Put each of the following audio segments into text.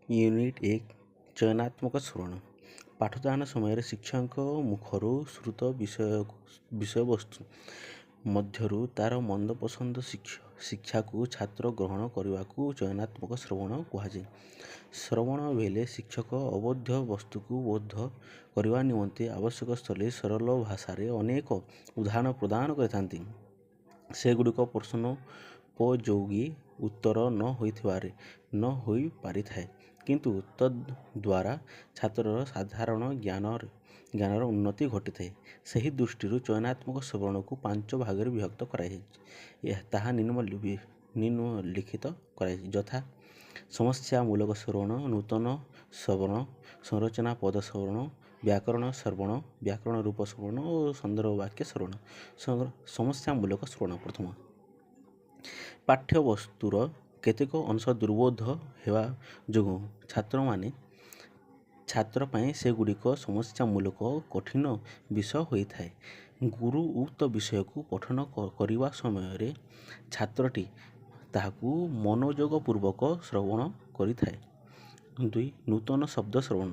Unit 1 ଚୟନାତ୍ମକ ଶ୍ରବଣ। ପାଠଦାନ ସମୟରେ ଶିକ୍ଷକଙ୍କ ମୁଖରୁ ଶ୍ରୁତ ବିଷୟବସ୍ତୁ ମଧ୍ୟରୁ ତା'ର ମନ୍ଦପସନ୍ଦ ଶିକ୍ଷାକୁ ଛାତ୍ର ଗ୍ରହଣ କରିବାକୁ ଚୟନାତ୍ମକ ଶ୍ରବଣ କୁହାଯାଏ। ଶ୍ରବଣ ବେଳେ ଶିକ୍ଷକ ଅବୋଧ୍ୟ ବସ୍ତୁକୁ ବୋଧ କରିବା ନିମନ୍ତେ ଆବଶ୍ୟକ ସ୍ଥଳେ ସରଳ ଭାଷାରେ ଅନେକ ଉଦାହରଣ ପ୍ରଦାନ କରିଥାନ୍ତି। ସେଗୁଡ଼ିକ ପ୍ରଶ୍ନୋପଯୋଗୀ ଉତ୍ତର ନ ହୋଇପାରିଥାଏ, କିନ୍ତୁ ତଦ୍ଦ୍ୱାରା ଛାତ୍ରର ସାଧାରଣ ଜ୍ଞାନର ଉନ୍ନତି ଘଟିଥାଏ। ସେହି ଦୃଷ୍ଟିରୁ ଚୟନାତ୍ମକ ଶ୍ରବଣକୁ 5 ଭାଗରେ ବିଭକ୍ତ କରାଯାଇଛି। ତାହା ନିମ୍ନଲିଖିତ କରାଯାଇଛି, ଯଥା: ସମସ୍ୟାମୂଳକ ଶ୍ରବଣ, ନୂତନ ଶ୍ରବଣ, ସଂରଚନା ପଦ ଶ୍ରବଣ, ବ୍ୟାକରଣ ଶ୍ରବଣ, ବ୍ୟାକରଣ ରୂପ ଶ୍ରବଣ ଓ ସନ୍ଦର୍ଭ ବାକ୍ୟ ଶ୍ରବଣ। ସମସ୍ୟାମୂଳକ ଶ୍ରବଣ। ପ୍ରଥମ, ପାଠ୍ୟବସ୍ତୁର କେତେକ ଅଂଶ ଦୁର୍ବୋଧ୍ୟ ହେବା ଯୋଗୁଁ ଛାତ୍ର ପାଇଁ ସେଗୁଡ଼ିକ ସମସ୍ୟାମୂଳକ ଓ କଠିନ ବିଷୟ ହୋଇଥାଏ। ଗୁରୁ ଉକ୍ତ ବିଷୟକୁ ପଠନ କରିବା ସମୟରେ ଛାତ୍ରଟି ତାହାକୁ ମନୋଯୋଗପୂର୍ବକ ଶ୍ରବଣ କରିଥାଏ। 2. ନୂତନ ଶବ୍ଦ ଶ୍ରବଣ।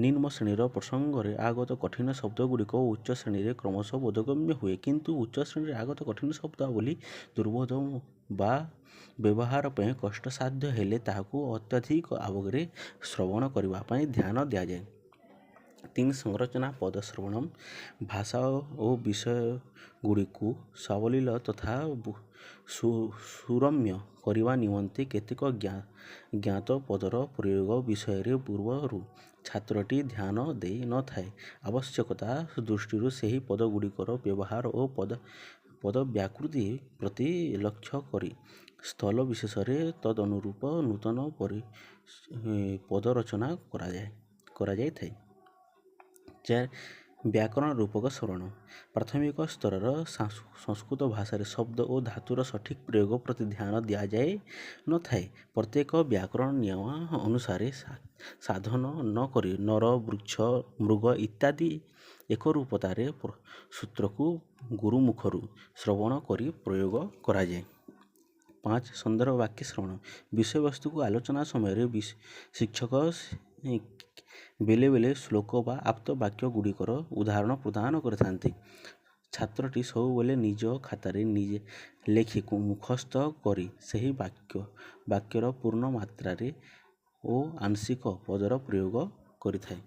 ନିମ୍ନ ଶ୍ରେଣୀର ପ୍ରସଙ୍ଗରେ ଆଗତ କଠିନ ଶବ୍ଦଗୁଡ଼ିକ ଉଚ୍ଚ ଶ୍ରେଣୀରେ କ୍ରମଶଃ ବୋଧଗମ୍ୟ ହୁଏ, କିନ୍ତୁ ଉଚ୍ଚ ଶ୍ରେଣୀରେ ଆଗତ କଠିନ ଶବ୍ଦାବଳୀ ଦୁର୍ବୋଧ୍ୟ ବା ବ୍ୟବହାର ପାଇଁ କଷ୍ଟସାଧ୍ୟ ହେଲେ ତାହାକୁ ଅତ୍ୟଧିକ ଆବେଗରେ ଶ୍ରବଣ କରିବା ପାଇଁ ଧ୍ୟାନ ଦିଆଯାଏ। 3. ସଂରଚନା ପଦ ଶ୍ରବଣ। ଭାଷା ଓ ବିଷୟଗୁଡ଼ିକୁ ସାବଲୀଳ ତଥା ସୁରମ୍ୟ କରିବା ନିମନ୍ତେ କେତେକ ଜ୍ଞାତ ପଦର ପ୍ରୟୋଗ ବିଷୟରେ ପୂର୍ବରୁ ଛାତ୍ରଟି ଧ୍ୟାନ ଦେଇ ନ ଥାଏ। ଆବଶ୍ୟକତା ଦୃଷ୍ଟିରୁ ସେହି ପଦଗୁଡ଼ିକର ବ୍ୟବହାର ଓ ପଦବ୍ୟାକୃତି ପ୍ରତି ଲକ୍ଷ୍ୟ କରି ସ୍ଥଳ ବିଶେଷରେ ତଦନୁରୂପ ନୂତନ ପଦରଚନା କରାଯାଇଥାଏ। 4. ବ୍ୟାକରଣ ରୂପକ ଶ୍ରବଣ। ପ୍ରାଥମିକ ସ୍ତରର ସଂସ୍କୃତ ଭାଷାରେ ଶବ୍ଦ ଓ ଧାତୁର ସଠିକ୍ ପ୍ରୟୋଗ ପ୍ରତି ଧ୍ୟାନ ଦିଆଯାଇ ନ ଥାଏ। ପ୍ରତ୍ୟେକ ବ୍ୟାକରଣ ନିୟମ ଅନୁସାରେ ସାଧନ ନ କରି ନର, ବୃକ୍ଷ, ମୃଗ ଇତ୍ୟାଦି ଏକରୂପତାରେ ସୂତ୍ରକୁ ଗୁରୁମୁଖରୁ ଶ୍ରବଣ କରି ପ୍ରୟୋଗ କରାଯାଏ। 5. ସନ୍ଦର୍ଭ ବାକ୍ୟ ଶ୍ରବଣ। ବିଷୟବସ୍ତୁକୁ ଆଲୋଚନା ସମୟରେ ଶିକ୍ଷକ ବେଳେ ବେଳେ ଶ୍ଲୋକ ବା ଆପ୍ତ ବାକ୍ୟଗୁଡ଼ିକର ଉଦାହରଣ ପ୍ରଦାନ କରିଥାନ୍ତି। ଛାତ୍ରଟି ସବୁବେଳେ ନିଜ ଖାତାରେ ନିଜେ ଲେଖି ମୁଖସ୍ଥ କରି ସେହି ବାକ୍ୟର ପୂର୍ଣ୍ଣ ମାତ୍ରାରେ ଓ ଆଂଶିକ ପଦର ପ୍ରୟୋଗ କରିଥାଏ।